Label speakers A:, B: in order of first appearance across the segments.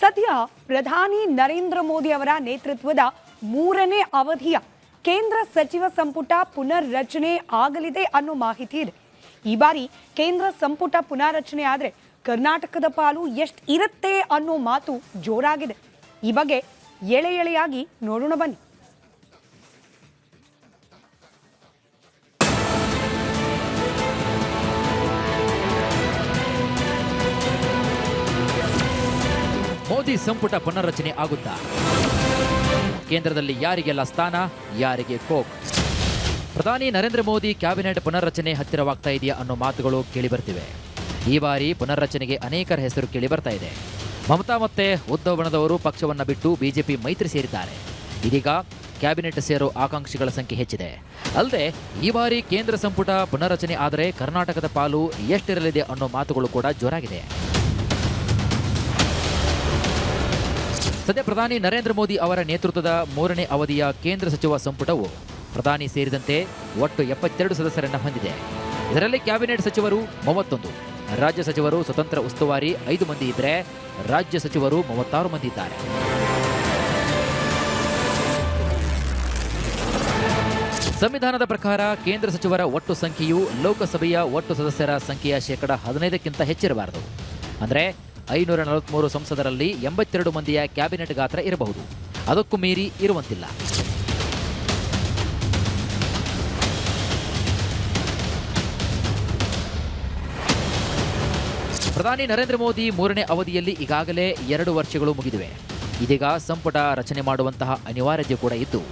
A: ಸದ್ಯ ಪ್ರಧಾನಿ ನರೇಂದ್ರ ಮೋದಿ ಅವರ ನೇತೃತ್ವದ 3ನೇ ಅವಧಿಯ ಕೇಂದ್ರ ಸಚಿವ ಸಂಪುಟ ಪುನರ್ರಚನೆ ಆಗಲಿದೆ ಅನ್ನೋ ಮಾಹಿತಿ ಇದೆ. ಈ ಬಾರಿ ಕೇಂದ್ರ ಸಂಪುಟ ಪುನರ್ರಚನೆ ಆದರೆ ಕರ್ನಾಟಕದ ಪಾಲು ಎಷ್ಟು ಇರುತ್ತೆ ಅನ್ನೋ ಮಾತು ಜೋರಾಗಿದೆ. ಈ ಬಗ್ಗೆ ಎಳೆಯಾಗಿ ನೋಡೋಣ ಬನ್ನಿ.
B: ಮೋದಿ ಸಂಪುಟ ಪುನರ್ರಚನೆ ಆಗುತ್ತಾ? ಕೇಂದ್ರದಲ್ಲಿ ಯಾರಿಗೆಲ್ಲ ಸ್ಥಾನ, ಯಾರಿಗೆ ಕೋಕ್? ಪ್ರಧಾನಿ ನರೇಂದ್ರ ಮೋದಿ ಕ್ಯಾಬಿನೆಟ್ ಪುನರ್ರಚನೆ ಹತ್ತಿರವಾಗ್ತಾ ಇದೆಯಾ ಅನ್ನೋ ಮಾತುಗಳು ಕೇಳಿಬರ್ತಿವೆ. ಈ ಬಾರಿ ಪುನರ್ರಚನೆಗೆ ಅನೇಕರ ಹೆಸರು ಕೇಳಿಬರ್ತಾ ಇದೆ. ಮಮತಾ ಮತ್ತೆ ಉದ್ಧವ್ ಬಣದವರು ಪಕ್ಷವನ್ನ ಬಿಟ್ಟು ಬಿಜೆಪಿ ಮೈತ್ರಿ ಸೇರಿದ್ದಾರೆ. ಇದೀಗ ಕ್ಯಾಬಿನೆಟ್ ಸೇರೋ ಆಕಾಂಕ್ಷಿಗಳ ಸಂಖ್ಯೆ ಹೆಚ್ಚಿದೆ. ಅಲ್ಲದೆ ಈ ಬಾರಿ ಕೇಂದ್ರ ಸಂಪುಟ ಪುನರ್ರಚನೆ ಆದರೆ ಕರ್ನಾಟಕದ ಪಾಲು ಎಷ್ಟಿರಲಿದೆ ಅನ್ನೋ ಮಾತುಗಳು ಕೂಡ ಜೋರಾಗಿದೆ. ಸದ್ಯ ಪ್ರಧಾನಿ ನರೇಂದ್ರ ಮೋದಿ ಅವರ ನೇತೃತ್ವದ 3ನೇ ಅವಧಿಯ ಕೇಂದ್ರ ಸಚಿವ ಸಂಪುಟವು ಪ್ರಧಾನಿ ಸೇರಿದಂತೆ ಒಟ್ಟು 72 ಸದಸ್ಯರನ್ನ ಹೊಂದಿದೆ. ಇದರಲ್ಲಿ ಕ್ಯಾಬಿನೆಟ್ ಸಚಿವರು 31, ರಾಜ್ಯ ಸಚಿವರು ಸ್ವತಂತ್ರ ಉಸ್ತುವಾರಿ 5 ಮಂದಿ ಇದ್ದರೆ ರಾಜ್ಯ ಸಚಿವರು 36 ಮಂದಿ ಇದ್ದಾರೆ. ಸಂವಿಧಾನದ ಪ್ರಕಾರ ಕೇಂದ್ರ ಸಚಿವರ ಒಟ್ಟು ಸಂಖ್ಯೆಯು ಲೋಕಸಭೆಯ ಒಟ್ಟು ಸದಸ್ಯರ ಸಂಖ್ಯೆಯ ಶೇಕಡ 15ಕ್ಕಿಂತ ಹೆಚ್ಚಿರಬಾರದು. ಅಂದರೆ 543 ಸಂಸದರಲ್ಲಿ 82 ಮಂದಿಯ ಕ್ಯಾಬಿನೆಟ್ ಗಾತ್ರ ಇರಬಹುದು. ಅದಕ್ಕೂ ಮೀರಿ ಇರುವಂತಿಲ್ಲ. ಪ್ರಧಾನಿ ನರೇಂದ್ರ ಮೋದಿ 3ನೇ ಅವಧಿಯಲ್ಲಿ ಈಗಾಗಲೇ 2 ವರ್ಷಗಳು ಮುಗಿದಿವೆ. ಇದೀಗ ಸಂಪುಟ ರಚನೆ ಮಾಡುವಂತಹ ಅನಿವಾರ್ಯತೆ ಕೂಡ ಇದ್ದು,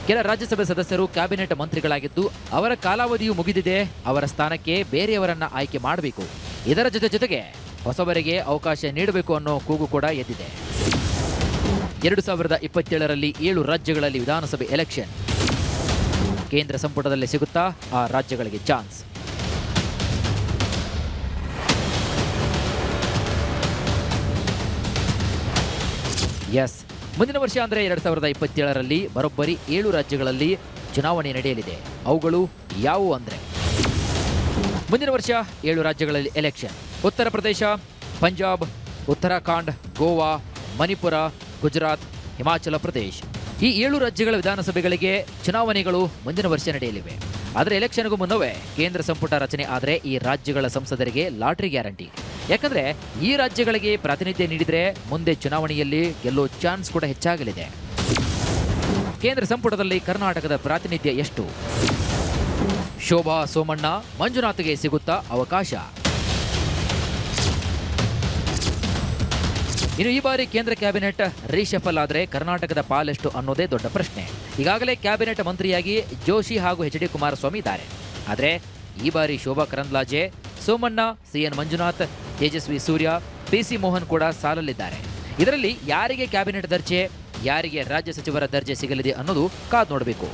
B: ಕೆಲ ರಾಜ್ಯಸಭೆ ಸದಸ್ಯರು ಕ್ಯಾಬಿನೆಟ್ ಮಂತ್ರಿಗಳಾಗಿದ್ದು ಅವರ ಕಾಲಾವಧಿಯು ಮುಗಿದಿದೆ. ಅವರ ಸ್ಥಾನಕ್ಕೆ ಬೇರೆಯವರನ್ನ ಆಯ್ಕೆ ಮಾಡಬೇಕು. ಇದರ ಜೊತೆಗೆ ಹೊಸಬರಿಗೆ ಅವಕಾಶ ನೀಡಬೇಕು ಅನ್ನೋ ಕೂಗು ಕೂಡ ಎದ್ದಿದೆ. 2027ರಲ್ಲಿ 7 ರಾಜ್ಯಗಳಲ್ಲಿ ವಿಧಾನಸಭೆ ಎಲೆಕ್ಷನ್. ಕೇಂದ್ರ ಸಂಪುಟದಲ್ಲಿ ಸಿಗುತ್ತಾ ಆ ರಾಜ್ಯಗಳಿಗೆ ಚಾನ್ಸ್? ಎಸ್, ಮುಂದಿನ ವರ್ಷ ಅಂದರೆ 2027ರಲ್ಲಿ ಬರೋಬ್ಬರಿ 7 ರಾಜ್ಯಗಳಲ್ಲಿ ಚುನಾವಣೆ ನಡೆಯಲಿದೆ. ಅವುಗಳು ಯಾವುವು ಅಂದರೆ, ಮುಂದಿನ ವರ್ಷ 7 ರಾಜ್ಯಗಳಲ್ಲಿ ಎಲೆಕ್ಷನ್: ಉತ್ತರ ಪ್ರದೇಶ, ಪಂಜಾಬ್, ಉತ್ತರಾಖಂಡ್, ಗೋವಾ, ಮಣಿಪುರ, ಗುಜರಾತ್, ಹಿಮಾಚಲ ಪ್ರದೇಶ. ಈ 7 ರಾಜ್ಯಗಳ ವಿಧಾನಸಭೆಗಳಿಗೆ ಚುನಾವಣೆಗಳು ಮುಂದಿನ ವರ್ಷ ನಡೆಯಲಿವೆ. ಆದರೆ ಎಲೆಕ್ಷನ್ಗೂ ಮುನ್ನವೇ ಕೇಂದ್ರ ಸಂಪುಟ ರಚನೆ ಆದರೆ ಈ ರಾಜ್ಯಗಳ ಸಂಸದರಿಗೆ ಲಾಟರಿ ಗ್ಯಾರಂಟಿ. ಯಾಕಂದ್ರೆ ಈ ರಾಜ್ಯಗಳಿಗೆ ಪ್ರಾತಿನಿಧ್ಯ ನೀಡಿದರೆ ಮುಂದೆ ಚುನಾವಣೆಯಲ್ಲಿ ಗೆಲ್ಲೋ ಚಾನ್ಸ್ ಕೂಡ ಹೆಚ್ಚಾಗಲಿದೆ. ಕೇಂದ್ರ ಸಂಪುಟದಲ್ಲಿ ಕರ್ನಾಟಕದ ಪ್ರಾತಿನಿಧ್ಯ ಎಷ್ಟು? ಶೋಭಾ ಸೋಮಣ್ಣ, ಮಂಜುನಾಥ್ಗೆ ಸಿಗುತ್ತಾ ಅವಕಾಶ? ಇನ್ನು ಈ ಬಾರಿ ಕೇಂದ್ರ ಕ್ಯಾಬಿನೆಟ್ ರೀಶಫಲ್ ಆದರೆ ಕರ್ನಾಟಕದ ಪಾಲೆಷ್ಟು ಅನ್ನೋದೇ ದೊಡ್ಡ ಪ್ರಶ್ನೆ. ಈಗಾಗಲೇ ಕ್ಯಾಬಿನೆಟ್ ಮಂತ್ರಿಯಾಗಿ ಜೋಶಿ ಹಾಗೂ ಎಚ್ ಡಿ ಕುಮಾರಸ್ವಾಮಿ ಇದ್ದಾರೆ. ಆದರೆ ಈ ಬಾರಿ ಶೋಭಾ ಕರಂದ್ಲಾಜೆ, ಸೋಮಣ್ಣ, ಸಿಎನ್ ಮಂಜುನಾಥ್, ತೇಜಸ್ವಿ ಸೂರ್ಯ, ಪಿಸಿ ಮೋಹನ್ ಕೂಡ ಸಾಲಲ್ಲಿದ್ದಾರೆ. ಇದರಲ್ಲಿ ಯಾರಿಗೆ ಕ್ಯಾಬಿನೆಟ್ ದರ್ಜೆ, ಯಾರಿಗೆ ರಾಜ್ಯ ಸಚಿವರ ದರ್ಜೆ ಸಿಗಲಿದೆ ಅನ್ನೋದು ಕಾದು ನೋಡಬೇಕು.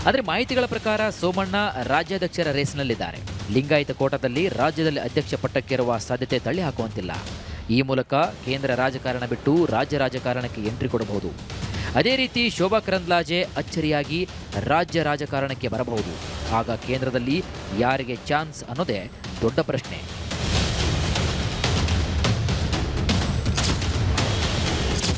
B: ಆದರೆ ಮಾಹಿತಿಗಳ ಪ್ರಕಾರ ಸೋಮಣ್ಣ ರಾಜ್ಯಾಧ್ಯಕ್ಷರ ರೇಸ್ನಲ್ಲಿದ್ದಾರೆ. ಲಿಂಗಾಯತ ಕೋಟಾದಲ್ಲಿ ರಾಜ್ಯದಲ್ಲಿ ಅಧ್ಯಕ್ಷ ಪಟ್ಟಕ್ಕಿರುವ ಸಾಧ್ಯತೆ ತಳ್ಳಿ ಹಾಕುವಂತಿಲ್ಲ. ಈ ಮೂಲಕ ಕೇಂದ್ರ ರಾಜಕಾರಣ ಬಿಟ್ಟು ರಾಜ್ಯ ರಾಜಕಾರಣಕ್ಕೆ ಎಂಟ್ರಿ ಕೊಡಬಹುದು. ಅದೇ ರೀತಿ ಶೋಭಾ ಕರಂದ್ಲಾಜೆ ಅಚ್ಚರಿಯಾಗಿ ರಾಜ್ಯ ರಾಜಕಾರಣಕ್ಕೆ ಬರಬಹುದು. ಆಗ ಕೇಂದ್ರದಲ್ಲಿ ಯಾರಿಗೆ ಚಾನ್ಸ್ ಅನ್ನೋದೇ ದೊಡ್ಡ ಪ್ರಶ್ನೆ.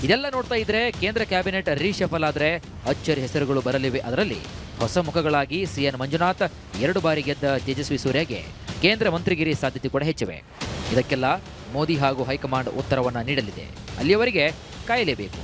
B: ಇದೆಲ್ಲ ನೋಡ್ತಾ ಇದ್ರೆ ಕೇಂದ್ರ ಕ್ಯಾಬಿನೆಟ್ ರೀಶಫಲ್ ಆದರೆ ಅಚ್ಚರಿ ಹೆಸರುಗಳು ಬರಲಿವೆ. ಅದರಲ್ಲಿ ಹೊಸ ಮುಖಗಳಾಗಿ ಸಿಎನ್ ಮಂಜುನಾಥ್, 2 ಬಾರಿ ಗೆದ್ದ ತೇಜಸ್ವಿ ಸೂರ್ಯಗೆ ಕೇಂದ್ರ ಮಂತ್ರಿಗಿರಿ ಸಾಧ್ಯತೆ ಕೂಡ ಹೆಚ್ಚಿವೆ. ಇದಕ್ಕೆಲ್ಲ ಮೋದಿ ಹಾಗೂ ಹೈಕಮಾಂಡ್ ಉತ್ತರವನ್ನ ನೀಡಲಿದೆ. ಅಲ್ಲಿಯವರೆಗೆ ಕಾಯಲೇಬೇಕು.